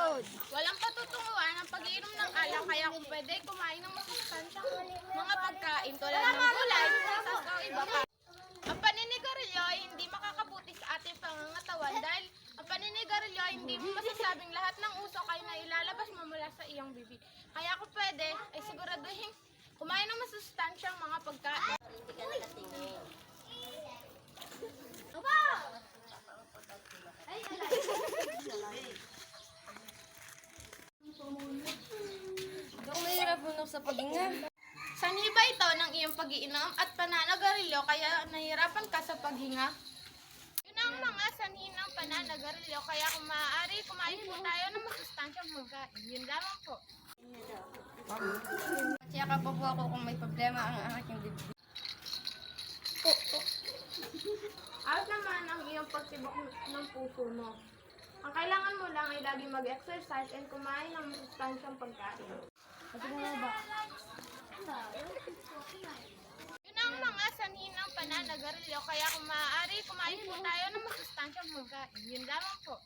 Road. Walang patutunguhan ang pag-iinom ng alak kaya kung pwede kumain ng masustansyang mga pagkain tulad ng gulay, prutas o iba pa. Ang paninigarilyo ay hindi makakabuti sa ating pangangatawan dahil ang paninigarilyo ay hindi mo masasabing lahat ng usok ay nailalabas mo mula sa iyong bibig. Kaya kung pwede ay siguraduhin kumain ng masustansyang mga pagkain. Hindi ka nakatingin. Dok, mahirap mo sa paghinga. Sanhi ba ito ng iyong pag-iinom at pananagarilyo kaya nahihirapan ka sa paghinga? Yun ang mga sanhi ng pananagarilyo kaya kung maaari kumain po tayo ng masustansyang pagkain. Yun lamang po. Tsaka pa po ako kung may problema ang aking bibig. Ayos naman ang iyong pagtibok ng puso mo. Ang kailangan mo lang ay lagi mag-exercise and kumain ng masustansyang pagkain. Yun ang mga sanhi ng pananagarilyo kaya kung maaari kumain po tayo ng masustansyang pagkain. Yun lamang po.